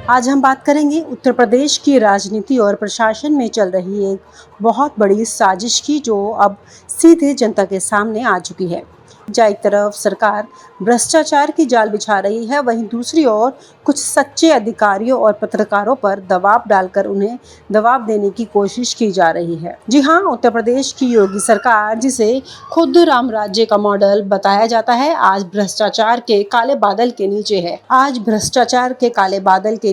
आज हम बात करेंगे उत्तर प्रदेश की राजनीति और प्रशासन में चल रही एक बहुत बड़ी साजिश की, जो अब सीधे जनता के सामने आ चुकी है। जहाँ एक तरफ सरकार भ्रष्टाचार की जाल बिछा रही है, वहीं दूसरी ओर कुछ सच्चे अधिकारियों और पत्रकारों पर दबाव डालकर उन्हें दबाव देने की कोशिश की जा रही है। जी हाँ, उत्तर प्रदेश की योगी सरकार, जिसे खुद राम राज्य का मॉडल बताया जाता है, आज भ्रष्टाचार के काले बादल के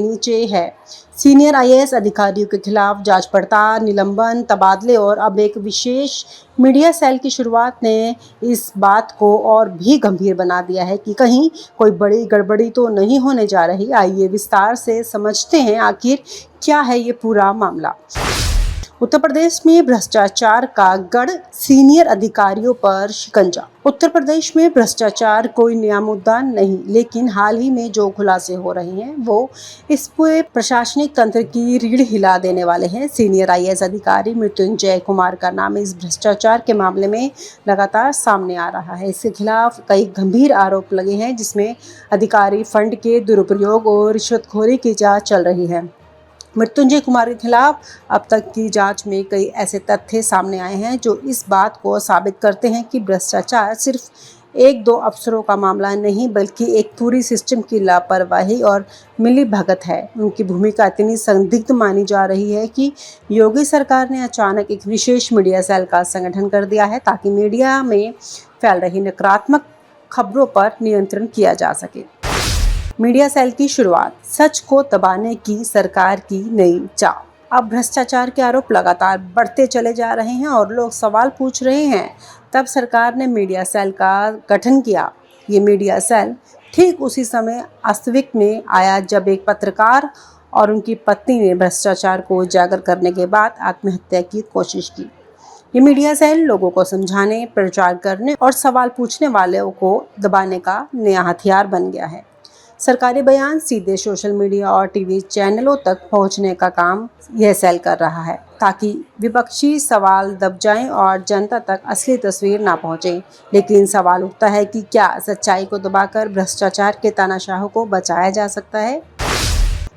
नीचे है। सीनियर आईएएस अधिकारियों के खिलाफ जांच पड़ताल, निलंबन, तबादले और अब एक विशेष मीडिया सेल की शुरुआत ने इस बात को और भी गंभीर बना दिया है कि कहीं कोई बड़ी गड़बड़ी तो नहीं होने जा रही। आइए विस्तार से समझते हैं आखिर क्या है ये पूरा मामला। उत्तर प्रदेश में भ्रष्टाचार का गढ़, सीनियर अधिकारियों पर शिकंजा। उत्तर प्रदेश में भ्रष्टाचार कोई नया मुद्दा नहीं, लेकिन हाल ही में जो खुलासे हो रहे हैं वो इस पूरे प्रशासनिक तंत्र की रीढ़ हिला देने वाले हैं। सीनियर आईएएस अधिकारी मृत्युंजय कुमार का नाम इस भ्रष्टाचार के मामले में लगातार सामने आ रहा है। इसके खिलाफ कई गंभीर आरोप लगे हैं, जिसमें अधिकारी फंड के दुरुपयोग और रिश्वतखोरी की जांच चल रही है। मृत्युंजय कुमार के खिलाफ अब तक की जांच में कई ऐसे तथ्य सामने आए हैं जो इस बात को साबित करते हैं कि भ्रष्टाचार सिर्फ एक दो अफसरों का मामला नहीं, बल्कि एक पूरी सिस्टम की लापरवाही और मिलीभगत है। उनकी भूमिका इतनी संदिग्ध मानी जा रही है कि योगी सरकार ने अचानक एक विशेष मीडिया सेल का संगठन कर दिया है, ताकि मीडिया में फैल रही नकारात्मक खबरों पर नियंत्रण किया जा सके। मीडिया सेल की शुरुआत, सच को दबाने की सरकार की नई चाल। अब भ्रष्टाचार के आरोप लगातार बढ़ते चले जा रहे हैं और लोग सवाल पूछ रहे हैं। तब सरकार ने मीडिया सेल का गठन किया। ये मीडिया सेल ठीक उसी समय अस्तित्व में आया जब एक पत्रकार और उनकी पत्नी ने भ्रष्टाचार को उजागर करने के बाद आत्महत्या की कोशिश की। ये मीडिया सेल लोगों को समझाने, प्रचार करने और सवाल पूछने वालों को दबाने का नया हथियार बन गया है। सरकारी बयान सीधे सोशल मीडिया और टीवी चैनलों तक पहुंचने का काम यह सेल कर रहा है, ताकि विपक्षी सवाल दब जाएं और जनता तक असली तस्वीर ना पहुंचे। लेकिन सवाल उठता है कि क्या सच्चाई को दबाकर भ्रष्टाचार के तानाशाहों को बचाया जा सकता है?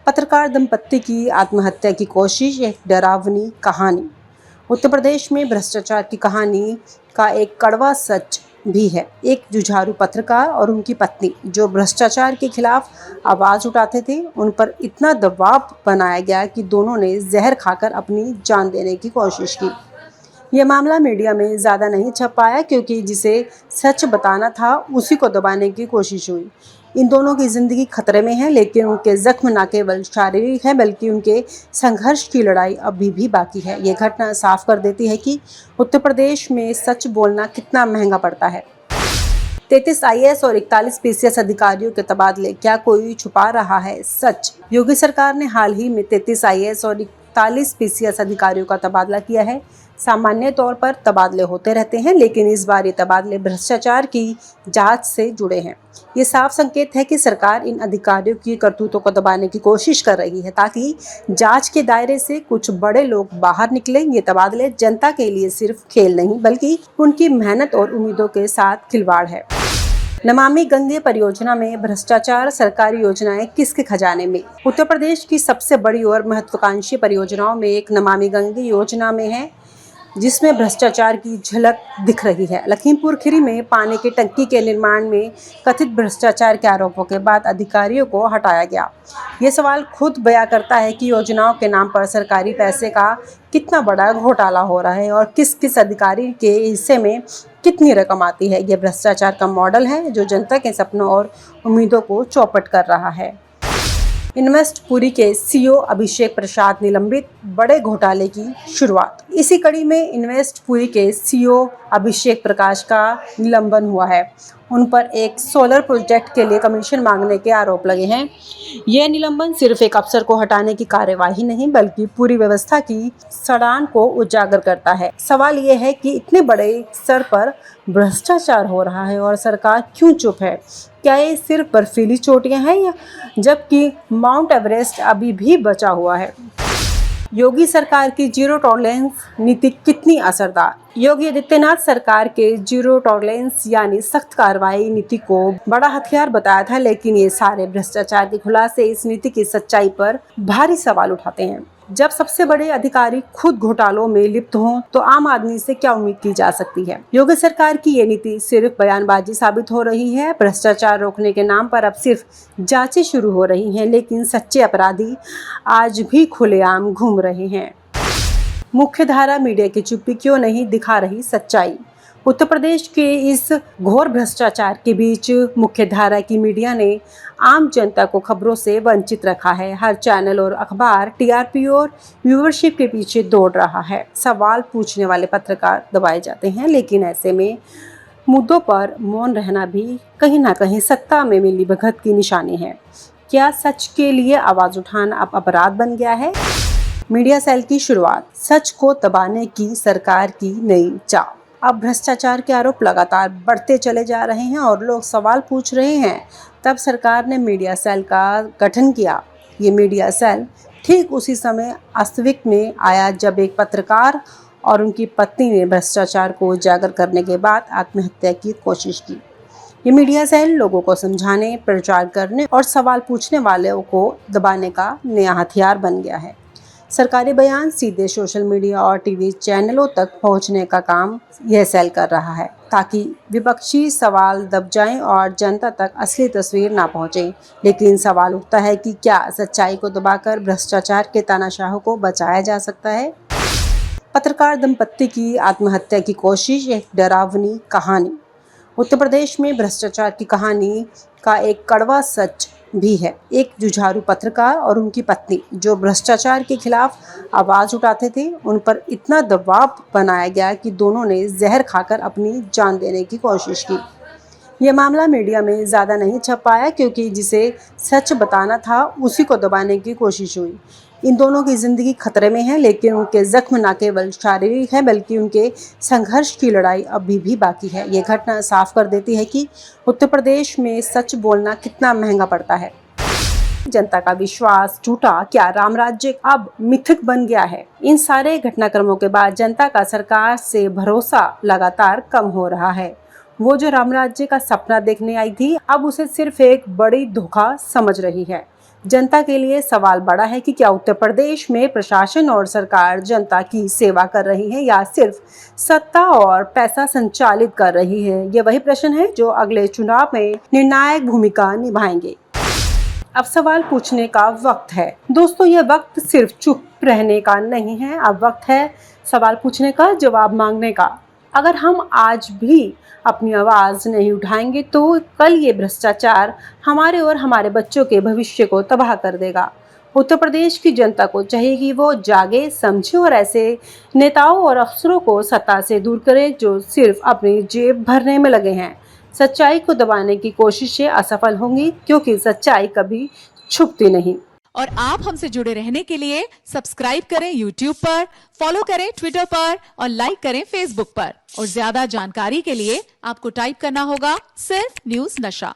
पत्रकार दंपत्ति की आत्महत्या की कोशिश, एक डरावनी कहानी। उत्तर प्रदेश में भ्रष्टाचार की कहानी का एक कड़वा सच भी है। एक जुझारू पत्रकार और उनकी पत्नी, जो भ्रष्टाचार के खिलाफ आवाज उठाते थे, उन पर इतना दबाव बनाया गया कि दोनों ने जहर खाकर अपनी जान देने की कोशिश की। यह मामला मीडिया में ज़्यादा नहीं छप पाया, क्योंकि जिसे सच बताना था उसी को दबाने की कोशिश हुई। इन दोनों की ज़िंदगी खतरे में है, लेकिन उनके जख्म न केवल शारीरिक है, बल्कि उनके संघर्ष की लड़ाई अभी भी बाकी है। ये घटना साफ कर देती है कि उत्तर प्रदेश में सच बोलना कितना महंगा पड़ता है। 33 आईएएस और 41 पीसीएस अधिकारियों के तबादले, क्या कोई छुपा रहा है सच? योगी सरकार ने हाल ही में 33 आईएएस और 41 पीसीएस अधिकारियों का तबादला किया है। सामान्य तौर पर तबादले होते रहते हैं, लेकिन इस बार ये तबादले भ्रष्टाचार की जांच से जुड़े हैं। ये साफ संकेत है कि सरकार इन अधिकारियों की करतूतों को दबाने की कोशिश कर रही है, ताकि जांच के दायरे से कुछ बड़े लोग बाहर निकले। ये तबादले जनता के लिए सिर्फ खेल नहीं, बल्कि उनकी मेहनत और उम्मीदों के साथ खिलवाड़ है। नमामि गंगे परियोजना में भ्रष्टाचार, सरकारी योजनाएं किसके खजाने में? उत्तर प्रदेश की सबसे बड़ी और महत्वाकांक्षी परियोजनाओं में एक नमामि गंगे योजना में है, जिसमें भ्रष्टाचार की झलक दिख रही है। लखीमपुर खीरी में पानी की टंकी के निर्माण में कथित भ्रष्टाचार के आरोपों के बाद अधिकारियों को हटाया गया। ये सवाल खुद बयां करता है कि योजनाओं के नाम पर सरकारी पैसे का कितना बड़ा घोटाला हो रहा है और किस किस अधिकारी के हिस्से में कितनी रकम आती है। यह भ्रष्टाचार का मॉडल है जो जनता के सपनों और उम्मीदों को चौपट कर रहा है। इन्वेस्ट पुरी के सीईओ अभिषेक प्रसाद निलंबित, बड़े घोटाले की शुरुआत। इसी कड़ी में इन्वेस्ट पुरी के सीईओ अभिषेक प्रकाश का निलंबन हुआ है। उन पर एक सोलर प्रोजेक्ट के लिए कमीशन मांगने के आरोप लगे हैं। यह निलंबन सिर्फ एक अफसर को हटाने की कार्यवाही नहीं, बल्कि पूरी व्यवस्था की सड़ान को उजागर करता है। सवाल यह है कि इतने बड़े स्तर पर भ्रष्टाचार हो रहा है और सरकार क्यों चुप है? क्या ये सिर्फ बर्फीली चोटियां हैं, या जबकि माउंट एवरेस्ट अभी भी बचा हुआ है? योगी सरकार की जीरो टॉलरेंस नीति कितनी असरदार? योगी आदित्यनाथ सरकार के जीरो टॉलरेंस यानी सख्त कार्रवाई नीति को बड़ा हथियार बताया था, लेकिन ये सारे भ्रष्टाचार के खुलासे इस नीति की सच्चाई पर भारी सवाल उठाते हैं। जब सबसे बड़े अधिकारी खुद घोटालों में लिप्त हों, तो आम आदमी से क्या उम्मीद की जा सकती है? योगी सरकार की ये नीति सिर्फ बयानबाजी साबित हो रही है। भ्रष्टाचार रोकने के नाम पर अब सिर्फ जांचें शुरू हो रही हैं, लेकिन सच्चे अपराधी आज भी खुलेआम घूम रहे हैं। मुख्यधारा मीडिया की चुप्पी क्यों नहीं दिखा रही सच्चाई? उत्तर प्रदेश के इस घोर भ्रष्टाचार के बीच मुख्यधारा की मीडिया ने आम जनता को खबरों से वंचित रखा है। हर चैनल और अखबार टीआरपी और व्यूअरशिप के पीछे दौड़ रहा है। सवाल पूछने वाले पत्रकार दबाए जाते हैं, लेकिन ऐसे में मुद्दों पर मौन रहना भी कहीं ना कहीं सत्ता में मिलीभगत की निशानी है। क्या सच के लिए आवाज उठाना अब अपराध बन गया है? मीडिया सेल की शुरुआत, सच को दबाने की सरकार की नई चाल। अब भ्रष्टाचार के आरोप लगातार बढ़ते चले जा रहे हैं और लोग सवाल पूछ रहे हैं। तब सरकार ने मीडिया सेल का गठन किया। ये मीडिया सेल ठीक उसी समय अस्तित्व में आया जब एक पत्रकार और उनकी पत्नी ने भ्रष्टाचार को उजागर करने के बाद आत्महत्या की कोशिश की। ये मीडिया सेल लोगों को समझाने, प्रचार करने और सवाल पूछने वालों को दबाने का नया हथियार बन गया है। सरकारी बयान सीधे सोशल मीडिया और टीवी चैनलों तक पहुंचने का काम यह सेल कर रहा है, ताकि विपक्षी सवाल दब जाएं और जनता तक असली तस्वीर ना पहुंचे। लेकिन सवाल उठता है कि क्या सच्चाई को दबाकर भ्रष्टाचार के तानाशाहों को बचाया जा सकता है? पत्रकार दंपत्ति की आत्महत्या की कोशिश, एक डरावनी कहानी। उत्तर प्रदेश में भ्रष्टाचार की कहानी का एक कड़वा सच भी है। एक जुझारू पत्रकार और उनकी पत्नी जो भ्रष्टाचार के खिलाफ आवाज उठाते थे, उन पर इतना दबाव बनाया गया कि दोनों ने जहर खाकर अपनी जान देने की कोशिश की। यह मामला मीडिया में ज़्यादा नहीं छप पाया क्योंकि जिसे सच बताना था उसी को दबाने की कोशिश हुई। इन दोनों की ज़िंदगी खतरे में है, लेकिन उनके जख्म न केवल शारीरिक है बल्कि उनके संघर्ष की लड़ाई अभी भी बाकी है। ये घटना साफ कर देती है कि उत्तर प्रदेश में सच बोलना कितना महंगा पड़ता है। जनता का विश्वास टूटा, क्या राम राज्य अब मिथक बन गया है? इन सारे घटनाक्रमों के बाद जनता का सरकार से भरोसा लगातार कम हो रहा है। वो जो राम राज्य का सपना देखने आई थी, अब उसे सिर्फ एक बड़ी धोखा समझ रही है। जनता के लिए सवाल बड़ा है कि क्या उत्तर प्रदेश में प्रशासन और सरकार जनता की सेवा कर रही है या सिर्फ सत्ता और पैसा संचालित कर रही है? ये वही प्रश्न है जो अगले चुनाव में निर्णायक भूमिका निभाएंगे। अब सवाल पूछने का वक्त है। दोस्तों, यह वक्त सिर्फ चुप रहने का नहीं है, अब वक्त है सवाल पूछने का, जवाब मांगने का। अगर हम आज भी अपनी आवाज़ नहीं उठाएंगे तो कल ये भ्रष्टाचार हमारे और हमारे बच्चों के भविष्य को तबाह कर देगा। उत्तर प्रदेश की जनता को चाहिए कि वो जागे, समझे और ऐसे नेताओं और अफसरों को सत्ता से दूर करे जो सिर्फ अपनी जेब भरने में लगे हैं। सच्चाई को दबाने की कोशिशें असफल होंगी क्योंकि सच्चाई कभी छुपती नहीं। और आप हमसे जुड़े रहने के लिए सब्सक्राइब करें YouTube पर, फॉलो करें Twitter पर और लाइक करें Facebook पर। और ज्यादा जानकारी के लिए आपको टाइप करना होगा सिर्फ न्यूज़ नशा।